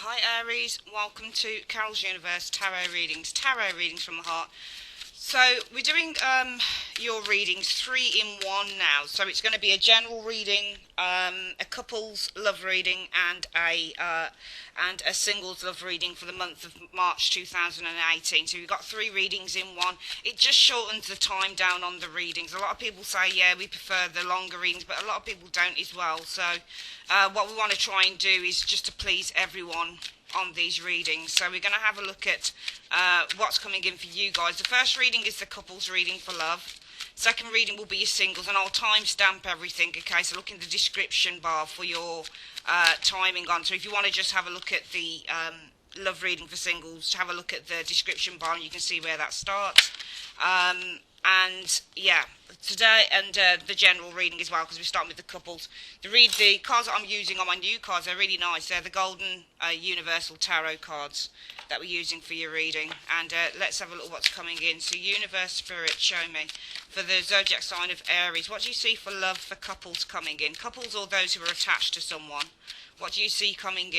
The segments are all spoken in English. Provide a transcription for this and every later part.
Hi Aries, welcome to Carol's Universe Tarot Readings from the heart. So we're doing your readings 3-in-1 now. So it's going to be a general reading, a couples love reading, and a singles love reading for the month of March 2018. So we've got 3 readings in one. It just shortens the time down on the readings. A lot of people say, yeah, we prefer the longer readings, but a lot of people don't as well. So what we want to try and do is just to please everyone on these readings. So we're going to have a look at what's coming in for you guys. The first reading is the couples reading for love. Second reading will be your singles, and I'll timestamp everything, okay? So look in the description bar for your timing on. So if you want to just have a look at the love reading for singles, have a look at the description bar and you can see where that starts. And yeah, today, and the general reading as well, because we're starting with the couples. The cards that I'm using are my new cards. They're really nice. They're the golden universal tarot cards that we're using for your reading. And let's have a look what's coming in. So universe, spirit, show me for the zodiac sign of Aries. What do you see for love for couples coming in? Couples or those who are attached to someone. What do you see coming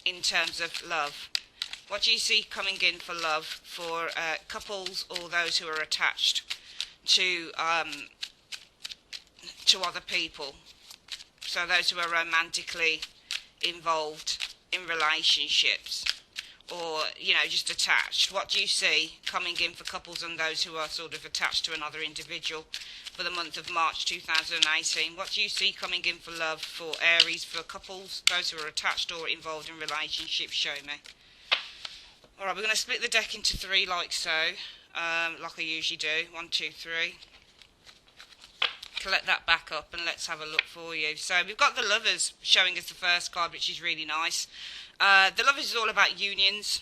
in terms of love? What do you see coming in for love for couples or those who are attached to other people? So those who are romantically involved in relationships, or just attached. What do you see coming in for couples and those who are sort of attached to another individual for the month of March 2018? What do you see coming in for love for Aries, for couples, those who are attached or involved in relationships? Show me. Alright, we're going to split the deck into 3 like so, like I usually do. 1, 2, 3. Collect that back up and let's have a look for you. So we've got the Lovers showing us the first card, which is really nice. The Lovers is all about unions,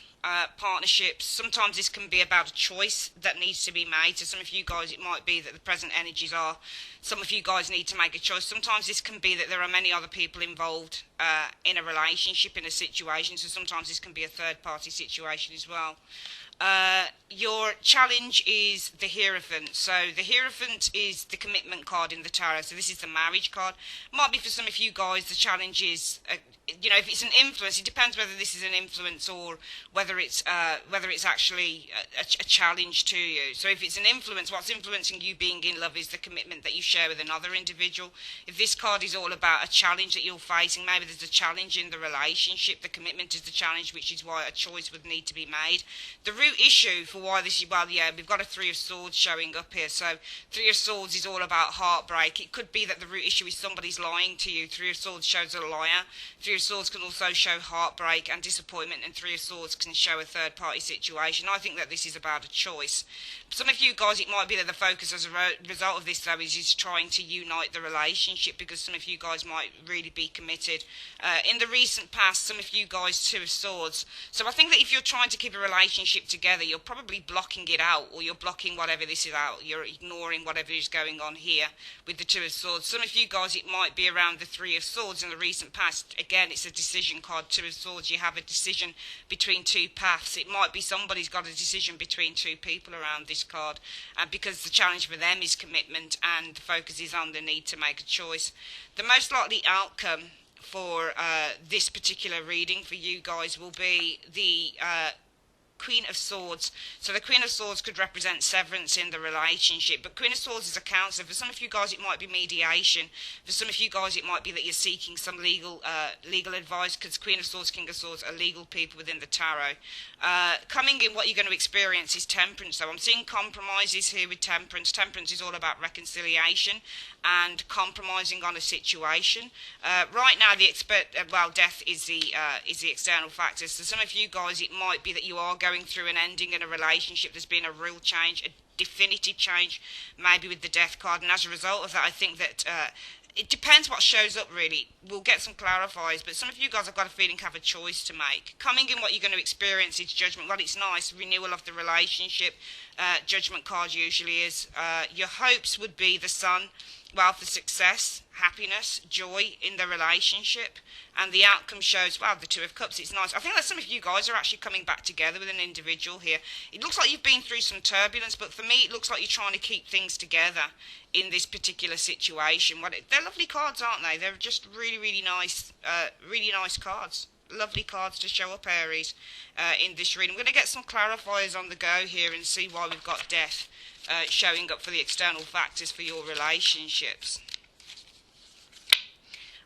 partnerships. Sometimes this can be about a choice that needs to be made. So some of you guys, it might be that the present energies are, some of you guys need to make a choice. Sometimes this can be that there are many other people involved in a relationship, in a situation. So sometimes this can be a third party situation as well. Your challenge is the Hierophant. So the Hierophant is the commitment card in the tarot. So this is the marriage card. Might be for some of you guys the challenge is, if it's an influence, it depends whether this is an influence or whether it's actually a challenge to you. So if it's an influence, what's influencing you being in love is the commitment that you share with another individual. If this card is all about a challenge that you're facing, maybe there's a challenge in the relationship, the commitment is the challenge, which is why a choice would need to be made. The root issue for why this is, well, yeah, we've got a 3 of Swords showing up here. So 3 of Swords is all about heartbreak. It could be that the root issue is somebody's lying to you. 3 of Swords shows a liar. 3 of Swords can also show heartbreak and disappointment, and 3 of Swords can show a third party situation. I think that this is about a choice. Some of you guys, it might be that the focus as a result of this though is trying to unite the relationship, because some of you guys might really be committed. In the recent past, some of you guys 2 of Swords. So I think that if you're trying to keep a relationship together, you're probably blocking it out, or you're blocking whatever this is out. You're ignoring whatever is going on here with the 2 of Swords. Some of you guys, it might be around the 3 of Swords in the recent past. Again, it's a decision card. 2 of Swords, you have a decision between 2 paths. It might be somebody's got a decision between 2 people around this card, because the challenge for them is commitment and the focus is on the need to make a choice. The most likely outcome for this particular reading for you guys will be the Queen of Swords. So the Queen of Swords could represent severance in the relationship, but Queen of Swords is a counselor. For some of you guys, it might be mediation. For some of you guys, it might be that you're seeking some legal advice, because Queen of Swords, King of Swords are legal people within the tarot. Coming in, what you're going to experience is temperance. So I'm seeing compromises here with temperance. Temperance is all about reconciliation and compromising on a situation. Right now, death is the external factor. So some of you guys, it might be that you are going through an ending in a relationship. There's been a real change, a definitive change, maybe with the death card, and as a result of that, I think that it depends what shows up, really. We'll get some clarifiers, but some of you guys, I've got a feeling, have a choice to make. Coming in, what you're going to experience is judgment. Well, it's nice, renewal of the relationship. Judgment card usually is. Your hopes would be the Sun, wealth, success, happiness, joy in the relationship, and the outcome shows, well, the 2 of Cups. It's nice. I think that some of you guys are actually coming back together with an individual here. It looks like you've been through some turbulence, but for me, it looks like you're trying to keep things together in this particular situation. They're lovely cards, aren't they? They're just really, really nice cards. lovely cards to show up, Aries, in this reading. I'm going to get some clarifiers on the go here and see why we've got death showing up for the external factors for your relationships.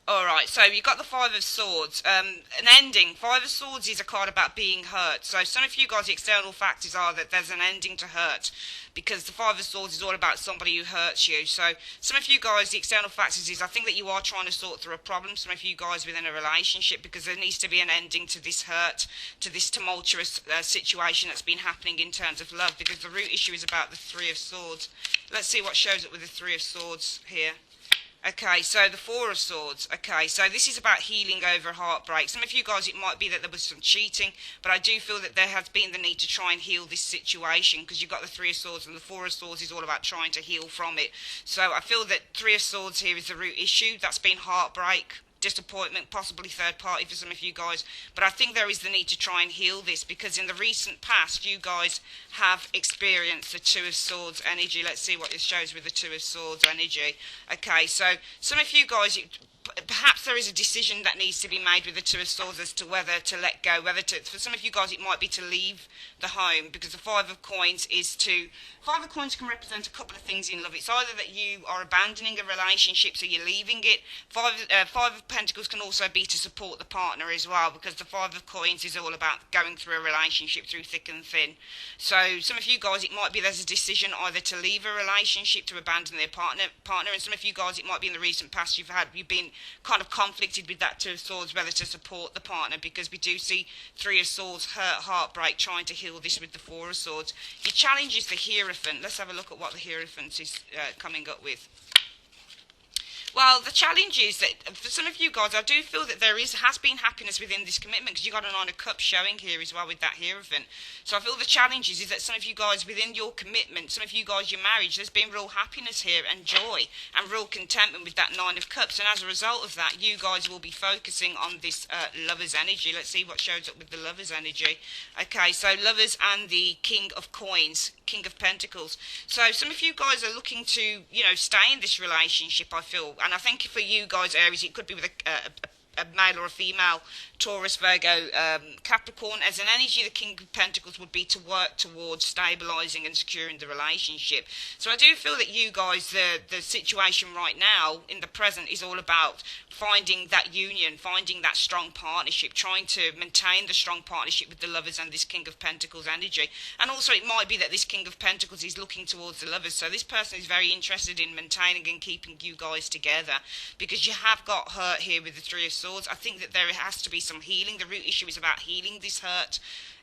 Alright, so you've got the Five of Swords. An ending. Five of Swords is a card about being hurt. So some of you guys, the external factors are that there's an ending to hurt. Because the Five of Swords is all about somebody who hurts you. So some of you guys, the external factors is I think that you are trying to sort through a problem. Some of you guys within a relationship, because there needs to be an ending to this hurt, to this tumultuous situation that's been happening in terms of love. Because the root issue is about the Three of Swords. Let's see what shows up with the Three of Swords here. Okay, so the Four of Swords. Okay, so this is about healing over heartbreak. Some of you guys, it might be that there was some cheating, but I do feel that there has been the need to try and heal this situation, because you've got the Three of Swords, and the Four of Swords is all about trying to heal from it. So I feel that Three of Swords here is the root issue. That's been heartbreak, disappointment, possibly third party for some of you guys, but I think there is the need to try and heal this, because in the recent past you guys have experienced the Two of Swords energy. Let's see what this shows with the Two of Swords energy. Okay, so some of you guys, perhaps there is a decision that needs to be made with the Two of Swords as to whether to let go, for some of you guys it might be to leave the home, because the Five of Coins Five of Coins can represent a couple of things in love. It's either that you are abandoning a relationship, so you're leaving it. Five of Pentacles can also be to support the partner as well, because the Five of Coins is all about going through a relationship through thick and thin. So some of you guys, it might be there's a decision either to leave a relationship, to abandon their partner, and some of you guys, it might be in the recent past you've been kind of conflicted with that Two of Swords, whether to support the partner, because we do see Three of Swords, hurt, heartbreak, trying to heal this with the Four of Swords. Your challenge is the Hierophant. Let's have a look at what the Hierophant is coming up with. Well, the challenge is that for some of you guys, I do feel that there has been happiness within this commitment, because you've got a Nine of Cups showing here as well with that Hierophant. So I feel the challenge is that some of you guys within your commitment, some of you guys, your marriage, there's been real happiness here and joy and real contentment with that Nine of Cups. And as a result of that, you guys will be focusing on this Lover's energy. Let's see what shows up with the Lover's energy. Okay, so Lovers and the King of Coins, King of Pentacles. So some of you guys are looking to, stay in this relationship, I feel. And I think for you guys, Aries, it could be with a male or a female, Taurus, Virgo, Capricorn. As an energy, the King of Pentacles would be to work towards stabilising and securing the relationship. So I do feel that you guys, the situation right now, in the present, is all about finding that union, finding that strong partnership, trying to maintain the strong partnership with the Lovers and this King of Pentacles energy. And also it might be that this King of Pentacles is looking towards the Lovers. So this person is very interested in maintaining and keeping you guys together, because you have got hurt here with the Three of Swords. I think that there has to be some healing. The root issue is about healing this hurt.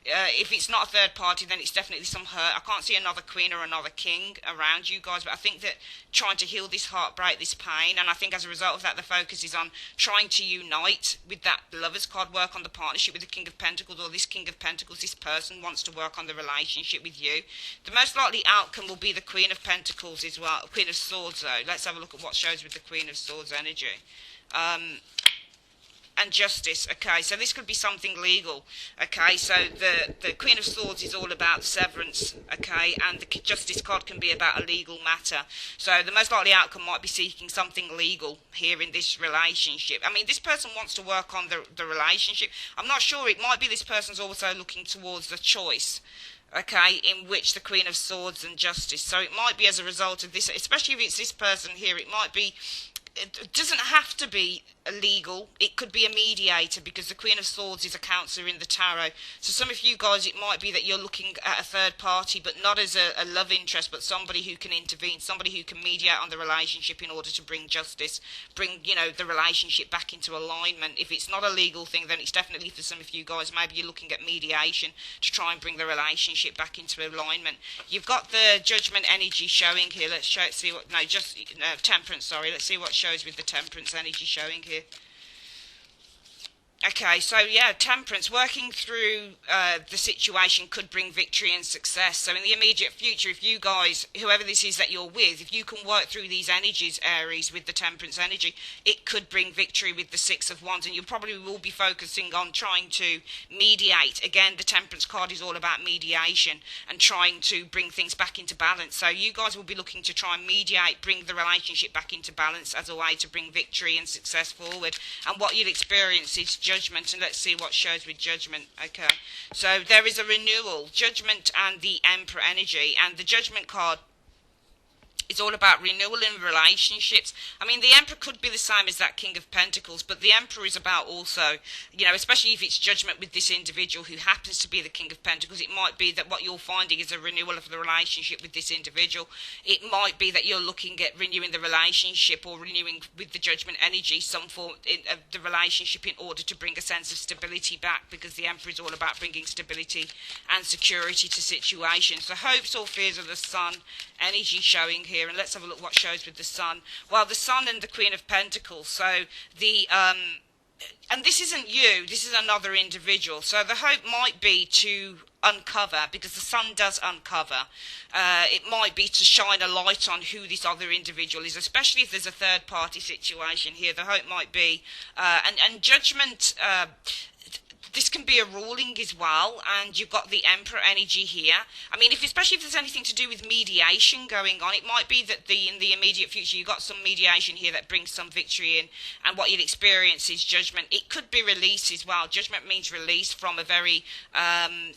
If it's not a third party, then it's definitely some hurt. I can't see another queen or another king around you guys, but I think that trying to heal this heartbreak, this pain, and I think as a result of that, the focus is on trying to unite with that Lover's card, work on the partnership with the King of Pentacles, or this King of Pentacles, this person wants to work on the relationship with you. The most likely outcome will be the Queen of Pentacles as well, Queen of Swords though. Let's have a look at what shows with the Queen of Swords energy. And Justice. Okay, so this could be something legal. Okay, so the Queen of Swords is all about severance. Okay, and the Justice card can be about a legal matter. So the most likely outcome might be seeking something legal here in this relationship. I mean, this person wants to work on the relationship. I'm not sure. It might be this person's also looking towards the choice. Okay, in which the Queen of Swords and Justice. So it might be as a result of this, especially if it's this person here, it might be, it doesn't have to be legal. It could be a mediator, because the Queen of Swords is a counsellor in the tarot. So some of you guys, it might be that you're looking at a third party, but not as a love interest, but somebody who can intervene, somebody who can mediate on the relationship in order to bring justice, bring, the relationship back into alignment. If it's not a legal thing, then it's definitely for some of you guys, maybe you're looking at mediation to try and bring the relationship back into alignment. You've got the Judgment energy showing here. Let's see what, Temperance, sorry. Let's see what shows with the Temperance energy showing here. Okay, so yeah, Temperance, working through the situation could bring victory and success. So in the immediate future, if you guys, whoever this is that you're with, if you can work through these energies, Aries, with the Temperance energy, it could bring victory with the Six of Wands. And you probably will be focusing on trying to mediate. Again, the Temperance card is all about mediation and trying to bring things back into balance. So you guys will be looking to try and mediate, bring the relationship back into balance as a way to bring victory and success forward. And what you'll experience is Judgment, and let's see what shows with Judgment. Okay, so there is a renewal, Judgment and the Emperor energy, and the Judgment card, it's all about renewal in relationships. I mean, the Emperor could be the same as that King of Pentacles, but the Emperor is about also, you know, especially if it's judgment with this individual who happens to be the King of Pentacles, it might be that what you're finding is a renewal of the relationship with this individual. It might be that you're looking at renewing the relationship or renewing with the Judgment energy some form of the relationship in order to bring a sense of stability back, because the Emperor is all about bringing stability and security to situations. So hopes or fears of the Sun energy showing here, and let's have a look what shows with the Sun. Well, the Sun and the Queen of Pentacles, so the and this isn't you, this is another individual, so the hope might be to uncover, because the Sun does uncover, it might be to shine a light on who this other individual is, especially if there's a third party situation here. The hope might be and Judgment, this can be a ruling as well, and you've got the Emperor energy here. I mean, especially if there's anything to do with mediation going on, it might be that in the immediate future you've got some mediation here that brings some victory in, and what you'll experience is Judgment. It could be release as well. Judgment means release from a very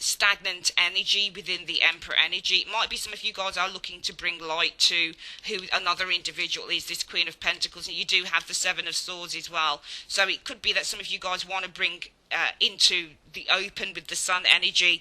stagnant energy within the Emperor energy. It might be some of you guys are looking to bring light to who another individual is, this Queen of Pentacles, and you do have the Seven of Swords as well. So it could be that some of you guys want to bring into the open with the Sun energy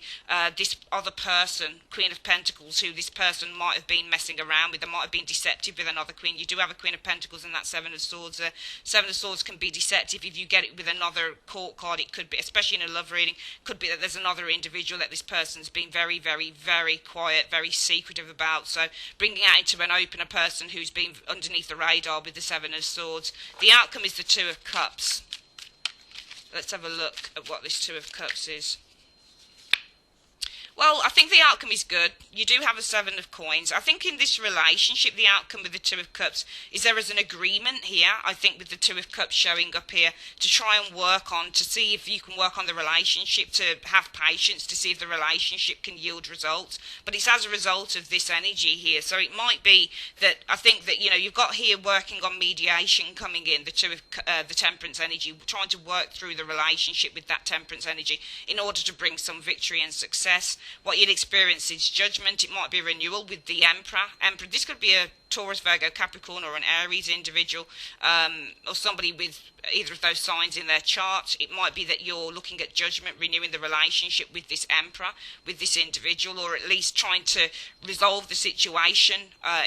this other person, Queen of Pentacles, who this person might have been messing around with. They might have been deceptive with another Queen. You do have a Queen of Pentacles and that Seven of Swords. Seven of Swords can be deceptive if you get it with another court card. It could be, especially in a love reading, could be that there's another individual that this person's been very, very, very quiet, very secretive about. So bringing out into an open a person who's been underneath the radar with the Seven of Swords. The outcome is the Two of Cups. Let's have a look at what this Two of Cups is. Well, I think the outcome is good. You do have a Seven of Coins. I think in this relationship, the outcome with the Two of Cups is there is an agreement here, I think, with the Two of Cups showing up here to try and work on, to see if you can work on the relationship, to have patience, to see if the relationship can yield results. But it's as a result of this energy here. So it might be that, I think that, you know, you've got here working on mediation coming in, the Two of the Temperance energy, trying to work through the relationship with that Temperance energy in order to bring some victory and success. What you'd experience is Judgment. It might be renewal with the Emperor. This could be a Taurus, Virgo, Capricorn, or an Aries individual, or somebody with either of those signs in their chart. It might be that you're looking at Judgment, renewing the relationship with this Emperor, with this individual, or at least trying to resolve the situation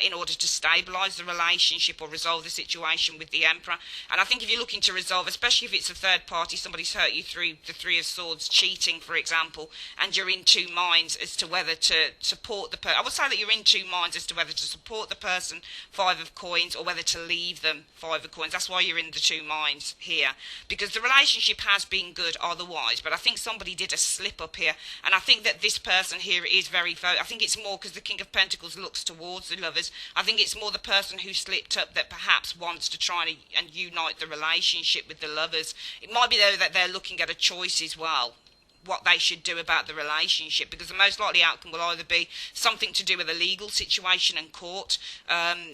in order to stabilise the relationship or resolve the situation with the Emperor. And I think if you're looking to resolve, especially if it's a third party, somebody's hurt you through the Three of Swords, cheating, for example, and you're in two minds as to whether to support the person. I would say that you're in two minds as to whether to support the person, Five of Coins, or whether to leave them, Five of Coins. That's why you're in the two minds here, because the relationship has been good otherwise, but I think somebody did a slip up here, and I think that this person here is very, I think it's more because the King of Pentacles looks towards the Lovers. I think it's more the person who slipped up that perhaps wants to try and unite the relationship with the Lovers. It might be though that they're looking at a choice as well, what they should do about the relationship, because the most likely outcome will either be something to do with a legal situation and court,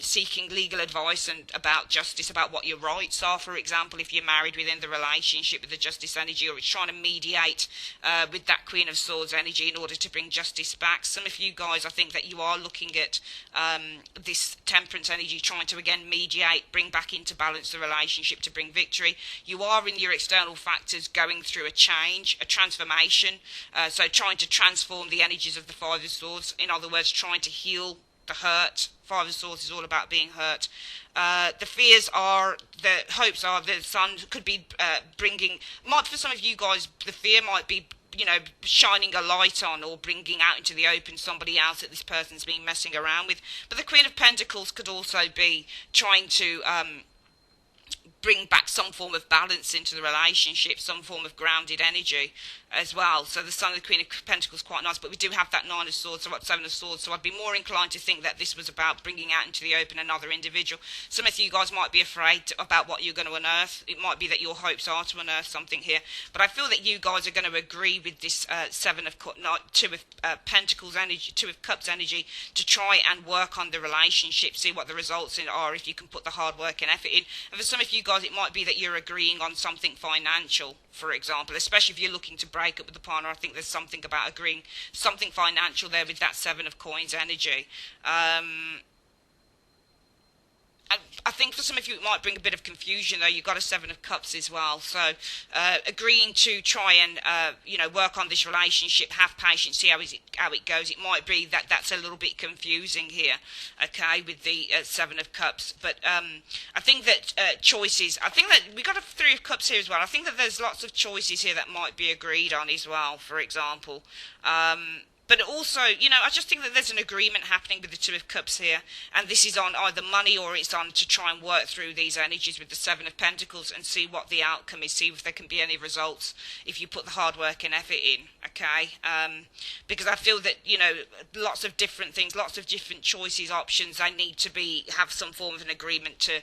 seeking legal advice and about justice, about what your rights are, for example, if you're married within the relationship with the Justice energy, or it's trying to mediate with that Queen of Swords energy in order to bring justice back. Some of you guys, I think that you are looking at this Temperance energy, trying to again mediate, bring back into balance the relationship to bring victory. You are in your external factors going through a change, a transformation, so trying to transform the energies of the Five of Swords. In other words, trying to heal the hurt. Five of Swords is all about being hurt. The fears are, the hopes are, the Sun could be bringing, might for some of you guys, the fear might be, you know, shining a light on or bringing out into the open somebody else that this person's been messing around with. But the Queen of Pentacles could also be trying to bring back some form of balance into the relationship, some form of grounded energy as well. So the Sun and the Queen of Pentacles quite nice, but we do have that Nine of Swords, so Seven of Swords, so I'd be more inclined to think that this was about bringing out into the open another individual. Some of you guys might be afraid about what you're going to unearth. It might be that your hopes are to unearth something here, but I feel that you guys are going to agree with this Two of Pentacles energy, Two of Cups energy, to try and work on the relationship, see what the results are if you can put the hard work and effort in. And for some of you guys, guys, it might be that you're agreeing on something financial, for example, especially if you're looking to break up with the partner. I think there's something about agreeing something financial there with that Seven of Coins energy. I think for some of you it might bring a bit of confusion though. You've got a Seven of Cups as well, so agreeing to try and work on this relationship, have patience, see how it goes. It might be that that's a little bit confusing here, okay, with the Seven of Cups. But I think that choices. I think that we got a Three of Cups here as well. I think that there's lots of choices here that might be agreed on as well. For example. But also, I just think that there's an agreement happening with the Two of Cups here, and this is on either money or it's on to try and work through these energies with the Seven of Pentacles and see what the outcome is, see if there can be any results if you put the hard work and effort in, okay? Because I feel that, lots of different things, lots of different choices, options, they need to have some form of an agreement to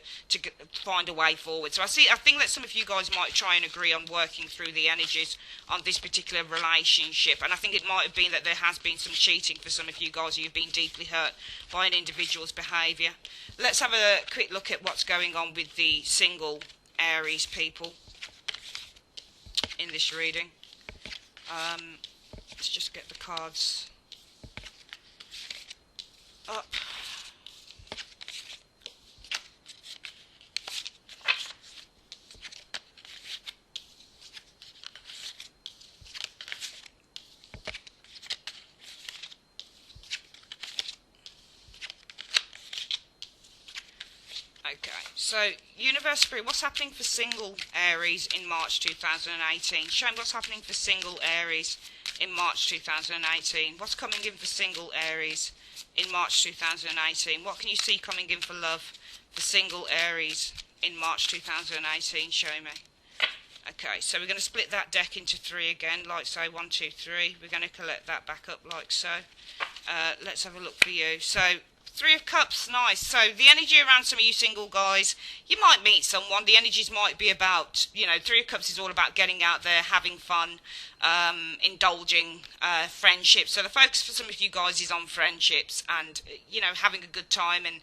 find a way forward. So I think that some of you guys might try and agree on working through the energies on this particular relationship, and I think it might have been that there has been some cheating for some of you guys, or you've been deeply hurt by an individual's behaviour. Let's have a quick look at what's going on with the single Aries people in this reading. Let's just get the cards up. Okay, so Universe Spirit, what's happening for single Aries in March 2018? Show me what's happening for single Aries in March 2018. What's coming in for single Aries in March 2018? What can you see coming in for love for single Aries in March 2018? Show me. Okay, so we're going to split that deck into three again, like so, 1, 2, 3. We're going to collect that back up like so. Let's have a look for you. So, Three of Cups, nice. So the energy around some of you single guys, you might meet someone. The energies might be about, Three of Cups is all about getting out there, having fun, indulging friendships. So the focus for some of you guys is on friendships and, having a good time and,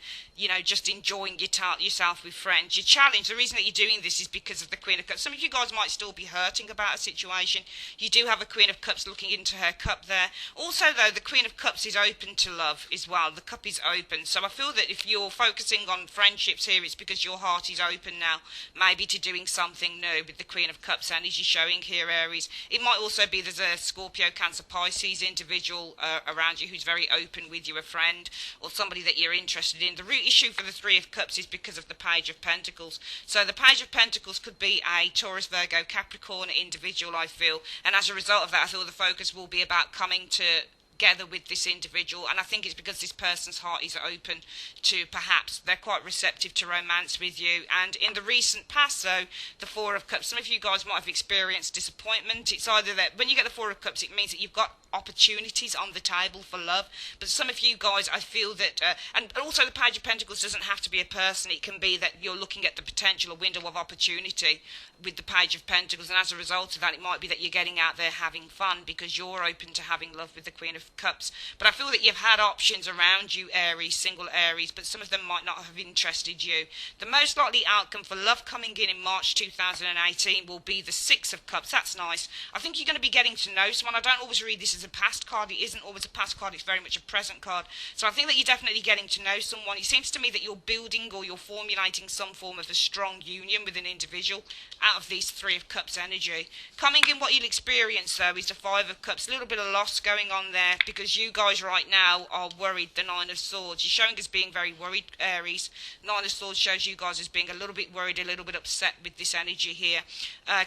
just enjoying yourself with friends. Your challenge, the reason that you're doing this is because of the Queen of Cups. Some of you guys might still be hurting about a situation. You do have a Queen of Cups looking into her cup there. Also, though, the Queen of Cups is open to love as well. The cup is open. So I feel that if you're focusing on friendships here, it's because your heart is open now, maybe to doing something new with the Queen of Cups energy showing here, Aries. It might also be there's a Scorpio, Cancer, Pisces individual around you who's very open with you, a friend or somebody that you're interested in. The root issue for the Three of Cups is because of the Page of Pentacles. So the Page of Pentacles could be a Taurus, Virgo, Capricorn individual, I feel, and as a result of that, I feel the focus will be about coming together with this individual, and I think it's because this person's heart is open to, perhaps they're quite receptive to romance with you. And in the recent past, though, the Four of Cups, some of you guys might have experienced disappointment. It's either that when you get the Four of Cups, it means that you've got opportunities on the table for love, but some of you guys, I feel that and also the Page of Pentacles doesn't have to be a person. It can be that you're looking at the potential, a window of opportunity with the Page of Pentacles, and as a result of that, it might be that you're getting out there having fun because you're open to having love with the Queen of Cups. But I feel that you've had options around you, Aries, single Aries, but some of them might not have interested you. The most likely outcome for love coming in March 2018 will be the Six of Cups. That's nice. I think you're going to be getting to know someone. I don't always read this as a past card. It isn't always a past card. It's very much a present card. So I think that you're definitely getting to know someone. It seems to me that you're building or you're formulating some form of a strong union with an individual out of these Three of Cups energy. Coming in, what you'll experience, though, is the Five of Cups. A little bit of loss going on there because you guys right now are worried. The Nine of Swords. You're showing as being very worried, Aries. Nine of Swords shows you guys as being a little bit worried, a little bit upset with this energy here.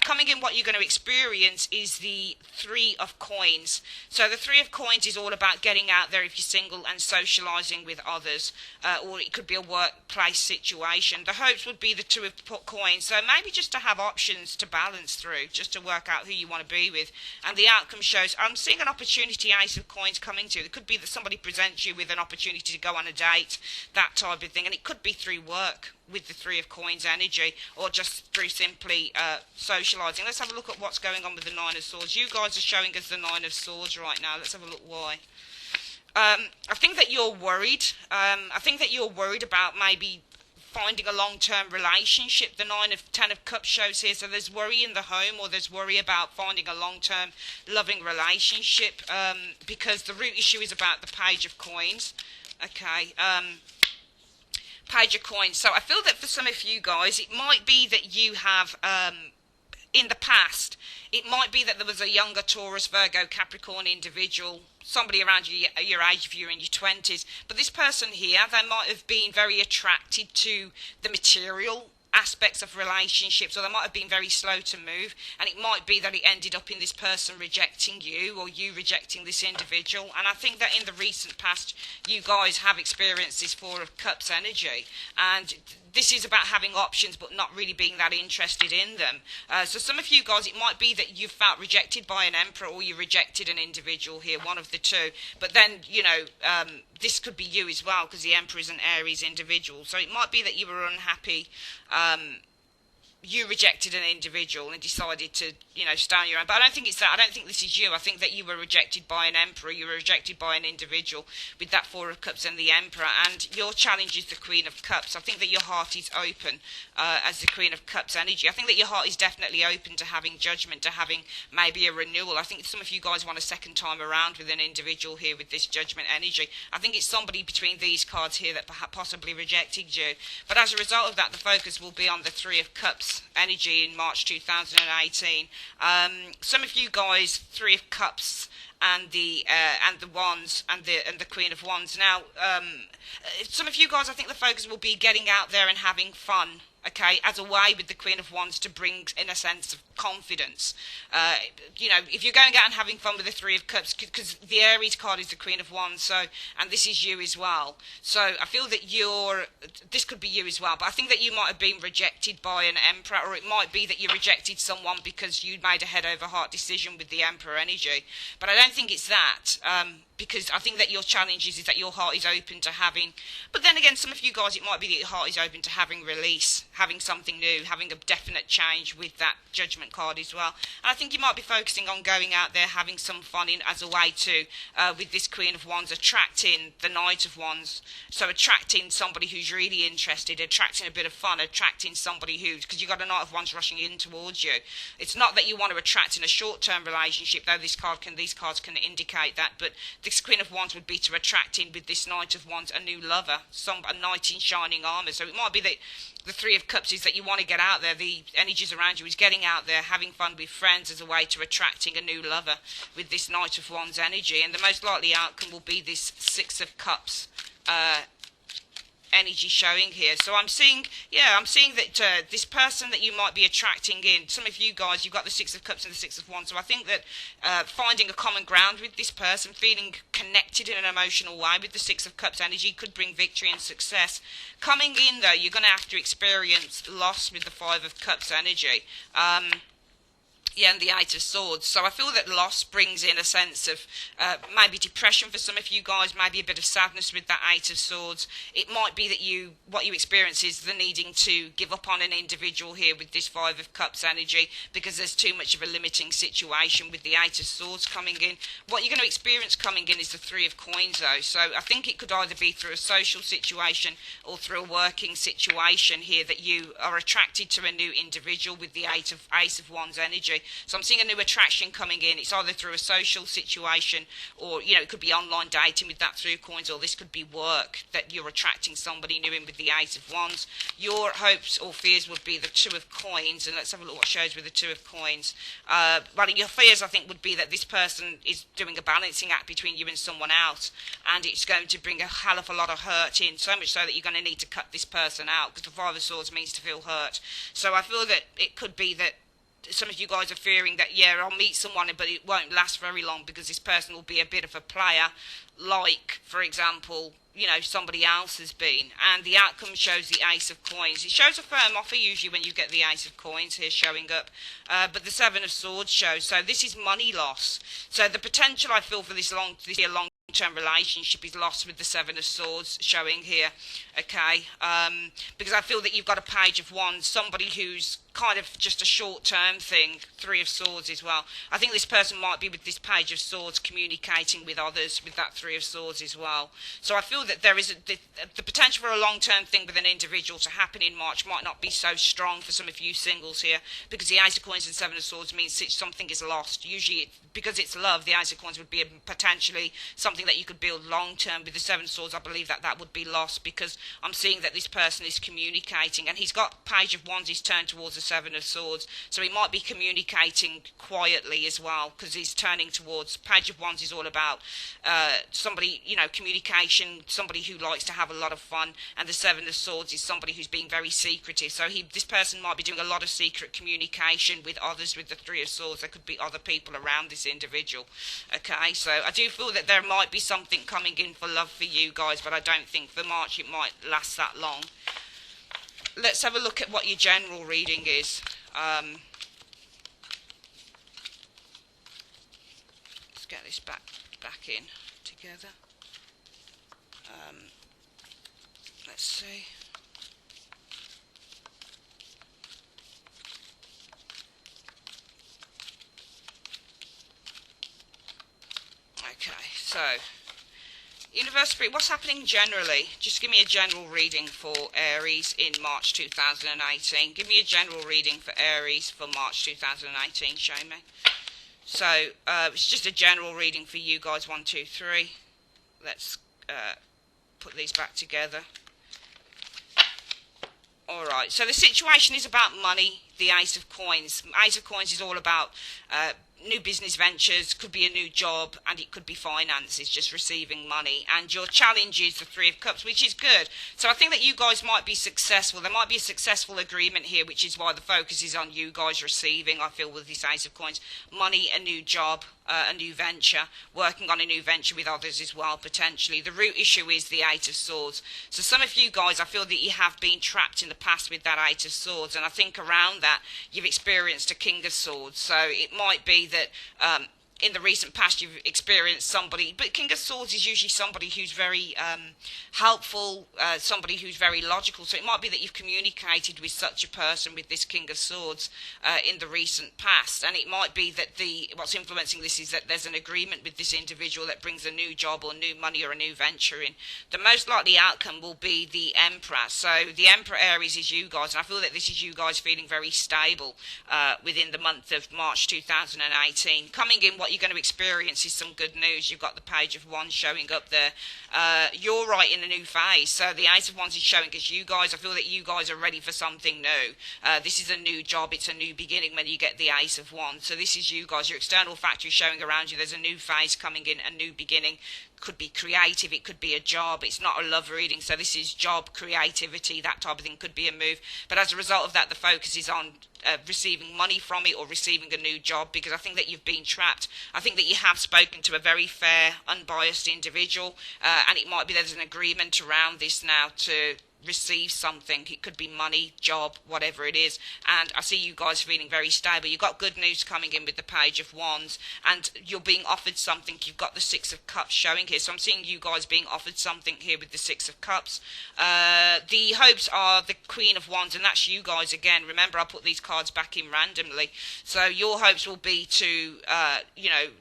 Coming in, what you're going to experience is the Three of Coins. So the Three of Coins is all about getting out there if you're single and socialising with others, or it could be a workplace situation. The hopes would be the Two of Coins. So maybe just to have options to balance through, just to work out who you want to be with. And the outcome shows, I'm seeing an opportunity, Ace of Coins coming to you. It could be that somebody presents you with an opportunity to go on a date, that type of thing. And it could be through work with the Three of Coins energy, or just through simply socialising. Let's have a look at what's going on with the Nine of Swords. You guys are showing us the Nine of Swords right now. Let's have a look why. I think that you're worried. I think that you're worried about maybe finding a long-term relationship. The Ten of Cups shows here, so there's worry in the home, or there's worry about finding a long-term loving relationship, because the root issue is about the Page of Coins. Okay, Page of Coins. So I feel that for some of you guys, it might be that you have, in the past, it might be that there was a younger Taurus, Virgo, Capricorn individual, somebody around your age if you're in your 20s. But this person here, they might have been very attracted to the material aspects of relationships, or they might have been very slow to move, and it might be that it ended up in this person rejecting you, or you rejecting this individual. And I think that in the recent past, you guys have experienced this Four of Cups energy, and this is about having options but not really being that interested in them. So some of you guys, it might be that you felt rejected by an Emperor, or you rejected an individual here, one of the two. But then, this could be you as well, because the Emperor is an Aries individual. So it might be that you were unhappy. You rejected an individual and decided to, stay on your own. But I don't think it's that. I don't think this is you. I think that you were rejected by an Emperor. You were rejected by an individual with that Four of Cups and the Emperor. And your challenge is the Queen of Cups. I think that your heart is open as the Queen of Cups energy. I think that your heart is definitely open to having judgment, to having maybe a renewal. I think some of you guys want a second time around with an individual here with this Judgment energy. I think it's somebody between these cards here that perhaps possibly rejected you. But as a result of that, the focus will be on the Three of Cups energy in March 2018. Some of you guys, Three of Cups and the Wands and the Queen of Wands. Now, some of you guys, I think the focus will be getting out there and having fun. Okay, as a way with the Queen of Wands to bring in a sense of confidence. If you're going out and having fun with the Three of Cups, because the Aries card is the Queen of Wands, and this is you as well. So I feel that this could be you as well, but I think that you might have been rejected by an Emperor, or it might be that you rejected someone because you made a head over heart decision with the Emperor energy. But I don't think it's that. Because I think that your challenge is that your heart is open to having, but then again, some of you guys, it might be that your heart is open to having release, having something new, having a definite change with that Judgment card as well. And I think you might be focusing on going out there, having some fun as a way to, with this Queen of Wands, attracting the Knight of Wands. So attracting somebody who's really interested, attracting a bit of fun, attracting somebody because you've got a Knight of Wands rushing in towards you. It's not that you want to attract in a short-term relationship, though these cards can indicate that, but this Queen of Wands would be to attract in with this Knight of Wands a new lover, a knight in shining armour. So it might be that the Three of Cups is that you want to get out there. The energies around you is getting out there, having fun with friends as a way to attracting a new lover with this Knight of Wands energy. And the most likely outcome will be this Six of Cups energy showing here. So I'm seeing that this person that you might be attracting in, some of you guys, you've got the Six of Cups and the Six of Wands. So I think that finding a common ground with this person, feeling connected in an emotional way with the Six of Cups energy could bring victory and success. Coming in though, you're going to have to experience loss with the Five of Cups energy. And the Eight of Swords. So I feel that loss brings in a sense of maybe depression for some of you guys, maybe a bit of sadness with that Eight of Swords. It might be that what you experience is the needing to give up on an individual here with this Five of Cups energy, because there's too much of a limiting situation with the Eight of Swords coming in. What you're going to experience coming in is the Three of Coins though. So I think it could either be through a social situation or through a working situation here that you are attracted to a new individual with the Ace of Wands energy. So I'm seeing a new attraction coming in. It's either through a social situation, or it could be online dating with that Three of Coins, or this could be work that you're attracting somebody new in with the Eight of Wands. Your hopes or fears would be the Two of Coins, and let's have a look what shows with the Two of Coins. Well, your fears, I think, would be that this person is doing a balancing act between you and someone else, and it's going to bring a hell of a lot of hurt in, so much so that you're going to need to cut this person out, because the Five of Swords means to feel hurt. So I feel that it could be that some of you guys are fearing that, I'll meet someone, but it won't last very long because this person will be a bit of a player, like, for example, somebody else has been. And the outcome shows the Ace of Coins. It shows a firm offer usually when you get the Ace of Coins here showing up. But the Seven of Swords shows. So this is money loss. So the potential I feel for this long-term relationship is lost with the Seven of Swords showing here. Okay. Because I feel that you've got a Page of Wands, somebody who's kind of just a short-term thing. Three of Swords as well. I think this person might be with this Page of Swords communicating with others with that Three of Swords as well. So I feel that there is the potential for a long-term thing with an individual to happen in March might not be so strong for some of you singles here, because the Ace of Coins and Seven of Swords means something is lost. Usually, because it's love, the Ace of Coins would be potentially something that you could build long-term. With the Seven of Swords, I believe that that would be lost, because I'm seeing that this person is communicating, and he's got Page of Wands, he's turned towards the Seven of Swords, so he might be communicating quietly as well, because he's turning towards Page of Wands is all about somebody, communication, somebody who likes to have a lot of fun, and the Seven of Swords is somebody who's being very secretive. So this person might be doing a lot of secret communication with others. With the Three of Swords, there could be other people around this individual. Okay, so I do feel that there might be something coming in for love for you guys, but I don't think for March it might last that long. Let's have a look at what your general reading is. Let's get this back in together. Let's see. Okay, so Universe Spirit, what's happening generally? Just give me a general reading for Aries in March 2018. Give me a general reading for Aries for March 2018, show me. So, it's just a general reading for you guys, 1, 2, 3. Let's put these back together. Alright, so the situation is about money, the Ace of Coins. Ace of Coins is all about new business ventures, could be a new job, and it could be finances, just receiving money. And your challenge is the Three of Cups, which is good. So I think that you guys might be successful. There might be a successful agreement here, which is why the focus is on you guys receiving, I feel, with this Ace of Coins. Money, a new job, a new venture, working on a new venture with others as well, potentially. The root issue is the Eight of Swords. So some of you guys, I feel that you have been trapped in the past with that Eight of Swords, and I think around that you've experienced a King of Swords. So it might be that in the recent past you've experienced somebody, but King of Swords is usually somebody who's very helpful, somebody who's very logical. So it might be that you've communicated with such a person with this King of Swords in the recent past, and it might be that what's influencing this is that there's an agreement with this individual that brings a new job or new money or a new venture in. The most likely outcome will be the Emperor. So the Emperor Aries is you guys, and I feel that this is you guys feeling very stable within the month of March 2018. Coming in, what you're going to experience is some good news. You've got the Page of Wands showing up there. You're right in a new phase. So the Ace of Wands is showing us you guys. I feel that you guys are ready for something new. This is a new job. It's a new beginning when you get the Ace of Wands. So this is you guys. Your external factor is showing around you. There's a new phase coming in, a new beginning. Could be creative, it could be a job. It's not a love reading, so this is job, creativity, that type of thing. Could be a move, but as a result of that, the focus is on receiving money from it or receiving a new job, because I think that you've been trapped. I think that you have spoken to a very fair, unbiased individual, and it might be there's an agreement around this now to receive something. It could be money, job, whatever it is, and I see you guys feeling very stable. You've got good news coming in with the Page of Wands, and you're being offered something. You've got the Six of Cups showing here, so I'm seeing you guys being offered something here with the Six of Cups. The hopes are the Queen of Wands, and that's you guys again. Remember, I put these cards back in randomly, so your hopes will be to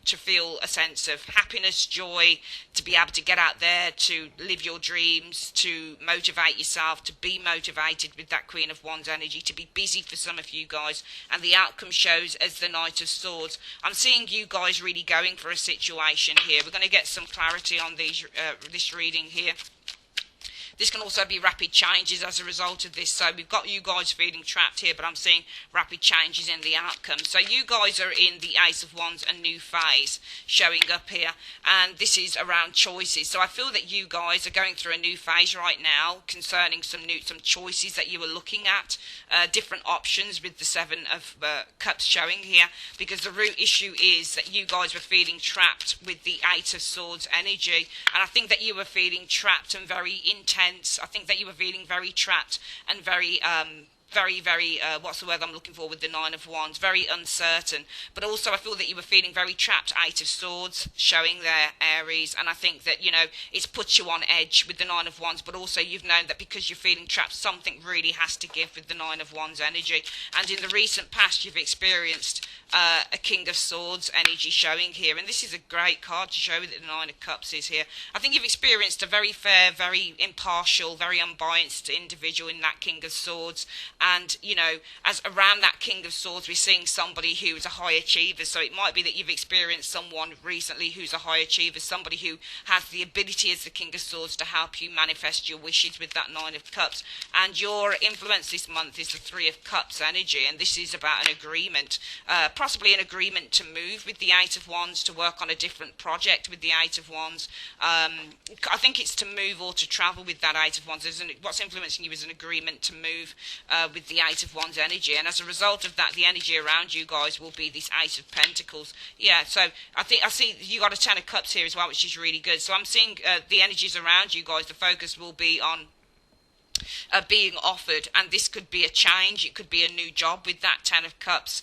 to feel a sense of happiness, joy, to be able to get out there, to live your dreams, to motivate yourself, to be motivated with that Queen of Wands energy, to be busy for some of you guys, and the outcome shows as the Knight of Swords. I'm seeing you guys really going for a situation here. We're going to get some clarity on this reading here. This can also be rapid changes as a result of this. So we've got you guys feeling trapped here, but I'm seeing rapid changes in the outcome. So you guys are in the Ace of Wands, a new phase showing up here, and this is around choices. So I feel that you guys are going through a new phase right now concerning some choices that you were looking at, different options with the Seven of Cups showing here, because the root issue is that you guys were feeling trapped with the Eight of Swords energy, and I think that you were feeling trapped and very intense. I think that you were feeling very trapped and very very, very, what's the word I'm looking for with the Nine of Wands? Very uncertain. But also I feel that you were feeling very trapped. Eight of Swords showing there, Aries. And I think that, it's put you on edge with the Nine of Wands. But also you've known that because you're feeling trapped, something really has to give with the Nine of Wands energy. And in the recent past, you've experienced a King of Swords energy showing here. And this is a great card to show that the Nine of Cups is here. I think you've experienced a very fair, very impartial, very unbiased individual in that King of Swords. And, as around that King of Swords, we're seeing somebody who is a high achiever. So it might be that you've experienced someone recently who's a high achiever, somebody who has the ability as the King of Swords to help you manifest your wishes with that Nine of Cups. And your influence this month is the Three of Cups energy. And this is about an agreement, possibly an agreement to move with the Eight of Wands, to work on a different project with the Eight of Wands. I think it's to move or to travel with that Eight of Wands. What's influencing you is an agreement to move with the Eight of Wands energy, and as a result of that, the energy around you guys will be this Ace of Pentacles. Yeah, so I see you got a Ten of Cups here as well, which is really good. So I'm seeing the energies around you guys. The focus will be on being offered, and this could be a change, it could be a new job with that Ten of Cups.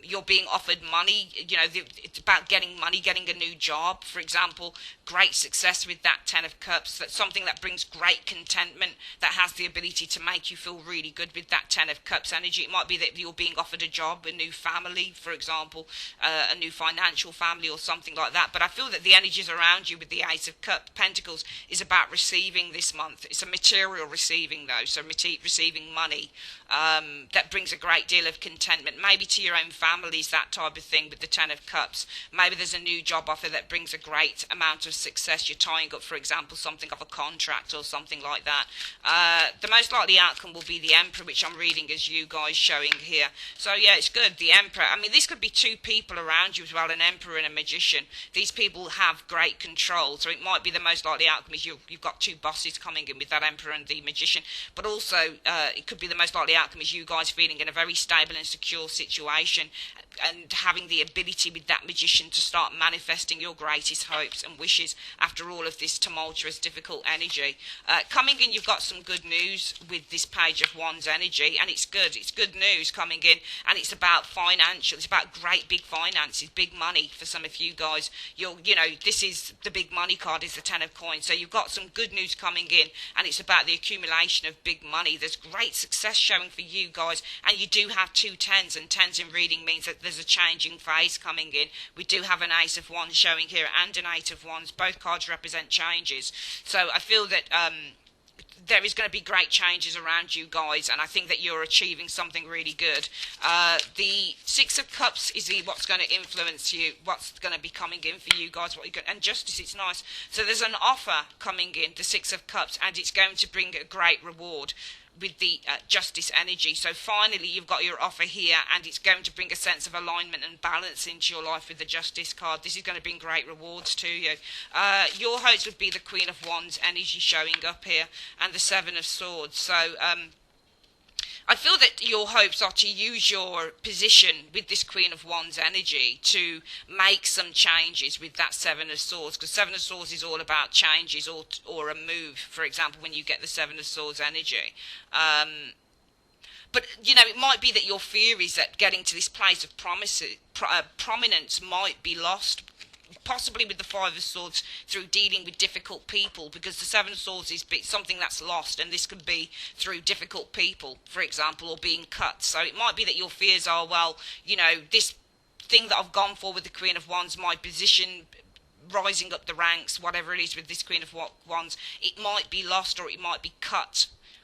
You're being offered money, it's about getting money, getting a new job, for example. Great success with that Ten of Cups. That's something that brings great contentment, that has the ability to make you feel really good with that Ten of Cups energy. It might be that you're being offered a job, a new family, for example, a new financial family or something like that. But I feel that the energies around you with the Ace of Pentacles is about receiving this month. It's a material receiving though, so receiving money that brings a great deal of contentment, maybe to your own families, that type of thing with the Ten of Cups. Maybe there's a new job offer that brings a great amount of success. You're tying up, for example, something of a contract or something like that. The most likely outcome will be the Emperor, which I'm reading as you guys showing here. So yeah, it's good, the Emperor. I mean, this could be two people around you as well, an Emperor and a Magician. These people have great control, so it might be the most likely outcome is you've got two bosses coming in with that Emperor and the Magician. But also, it could be the most likely outcome is you guys feeling in a very stable and secure situation and having the ability with that Magician to start manifesting your greatest hopes and wishes after all of this tumultuous, difficult energy. Coming in, you've got some good news with this Page of Wands energy, and it's good. It's good news coming in, and it's about financial. It's about great big finances, big money for some of you guys. This is the big money card, is the Ten of Coins. So you've got some good news coming in, and it's about the accumulation of big money. There's great success showing for you guys, and you do have two tens, and tens in reading means that there's a changing phase coming in. We do have an Ace of Wands showing here and an Eight of Wands. Both cards represent changes. So I feel that there is going to be great changes around you guys, and I think that you're achieving something really good. The Six of Cups is what's going to influence you, what's going to be coming in for you guys, and Justice, it's nice. So there's an offer coming in, the Six of Cups, and it's going to bring a great reward with the Justice energy. So finally you've got your offer here, and it's going to bring a sense of alignment and balance into your life with the Justice card. This is going to bring great rewards to you. Your host would be the Queen of Wands energy showing up here, and the Seven of Swords. So I feel that your hopes are to use your position with this Queen of Wands energy to make some changes with that Seven of Swords, because Seven of Swords is all about changes or a move, for example, when you get the Seven of Swords energy. But, it might be that your fear is that getting to this place of prominence might be lost, possibly with the Five of Swords, through dealing with difficult people, because the Seven of Swords is something that's lost, and this could be through difficult people, for example, or being cut. So it might be that your fears are, well, this thing that I've gone for with the Queen of Wands, my position, rising up the ranks, whatever it is with this Queen of Wands, it might be lost, or it might be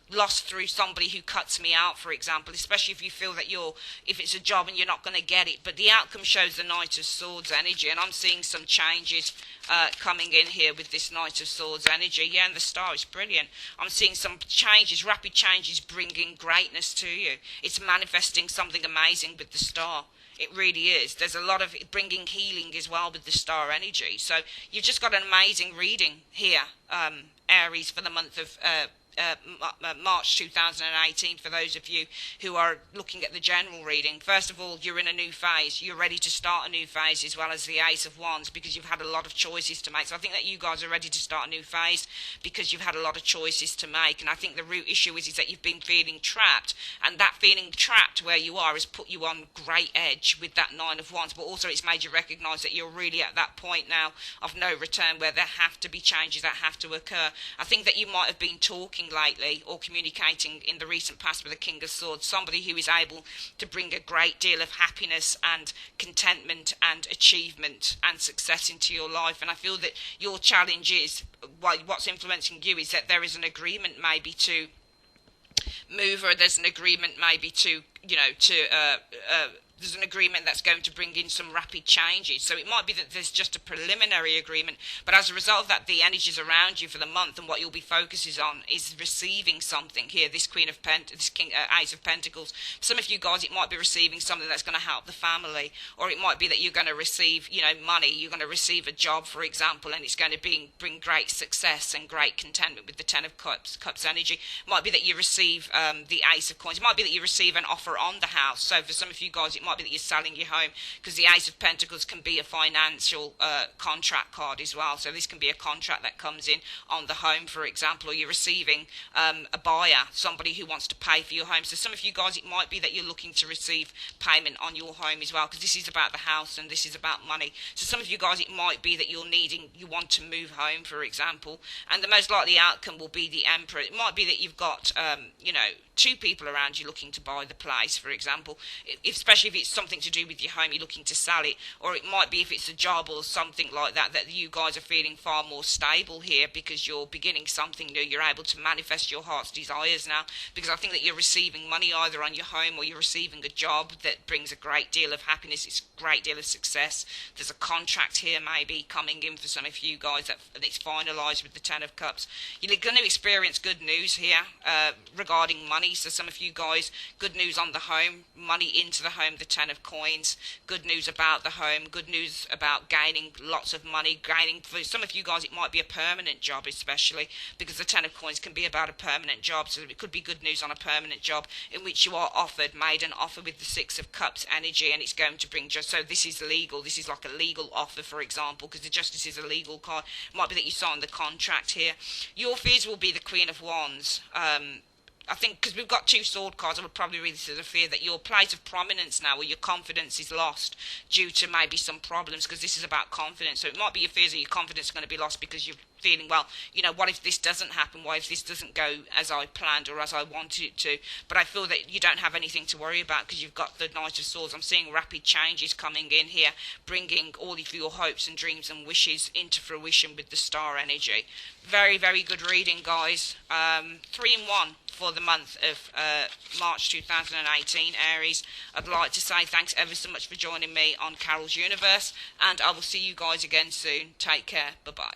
lost through somebody who cuts me out, for example, especially if you feel that if it's a job and you're not going to get it. But the outcome shows the Knight of Swords energy, and I'm seeing some changes coming in here with this Knight of Swords energy. Yeah, and the Star is brilliant. I'm seeing some changes, rapid changes, bringing greatness to you. It's manifesting something amazing with the Star. It really is. There's a lot of bringing healing as well with the Star energy. So you've just got an amazing reading here, Aries, for the month of March 2018, for those of you who are looking at the general reading. First of all, you're in a new phase. You're ready to start a new phase, as well as the Ace of Wands, because you've had a lot of choices to make. So I think that you guys are ready to start a new phase because you've had a lot of choices to make. And I think the root issue is that you've been feeling trapped, and that feeling trapped where you are has put you on great edge with that Nine of Wands, but also it's made you recognise that you're really at that point now of no return where there have to be changes that have to occur. I think that you might have been talking lately or communicating in the recent past with the King of Swords, somebody who is able to bring a great deal of happiness and contentment and achievement and success into your life. And I feel that your challenge is, what's influencing you is that there is an agreement maybe to move, or there's an agreement maybe to, there's an agreement that's going to bring in some rapid changes. So it might be that there's just a preliminary agreement, but as a result of that, the energies around you for the month and what you'll be focusing on is receiving something here. This Ace of Pentacles. Some of you guys, it might be receiving something that's going to help the family, or it might be that you're going to receive, money. You're going to receive a job, for example, and it's going to bring great success and great contentment with the Ten of Cups energy. It might be that you receive the Ace of Coins. It might be that you receive an offer on the house. So for some of you guys, it might be that you're selling your home, because the Ace of Pentacles can be a financial contract card as well. So this can be a contract that comes in on the home, for example, or you're receiving a buyer, somebody who wants to pay for your home. So some of you guys, it might be that you're looking to receive payment on your home as well, because this is about the house and this is about money. So some of you guys, it might be that you want to move home, for example, and the most likely outcome will be the Emperor. It might be that you've got, two people around you looking to buy the place, for example, especially if it's something to do with your home, you're looking to sell it, or it might be if it's a job or something like that, that you guys are feeling far more stable here because you're beginning something new. You're able to manifest your heart's desires now, because I think that you're receiving money either on your home, or you're receiving a job that brings a great deal of happiness. It's a great deal of success. There's a contract here maybe coming in for some of you guys that it's finalised with the Ten of Cups. You're going to experience good news here regarding money. So some of you guys, good news on the home, money into the home, the Ten of Coins, good news about the home, good news about gaining lots of money, for some of you guys it might be a permanent job, especially because the Ten of Coins can be about a permanent job. So it could be good news on a permanent job in which you are made an offer with the Six of Cups energy, and it's going to bring so this is legal. This is like a legal offer, for example, because the Justice is a legal card. It might be that you sign the contract here. Your fears will be the Queen of Wands. I think because we've got two sword cards, I would probably read this as a fear that your place of prominence now, or your confidence, is lost due to maybe some problems, because this is about confidence. So it might be your fears that your confidence is going to be lost because you're feeling, well, what if this doesn't happen? What if this doesn't go as I planned or as I wanted it to? But I feel that you don't have anything to worry about because you've got the Knight of Swords. I'm seeing rapid changes coming in here, bringing all of your hopes and dreams and wishes into fruition with the Star energy. Very, very good reading, guys. 3 in 1 for the month of March 2018, Aries. I'd like to say thanks ever so much for joining me on Carol's Universe, and I will see you guys again soon. Take care. Bye-bye.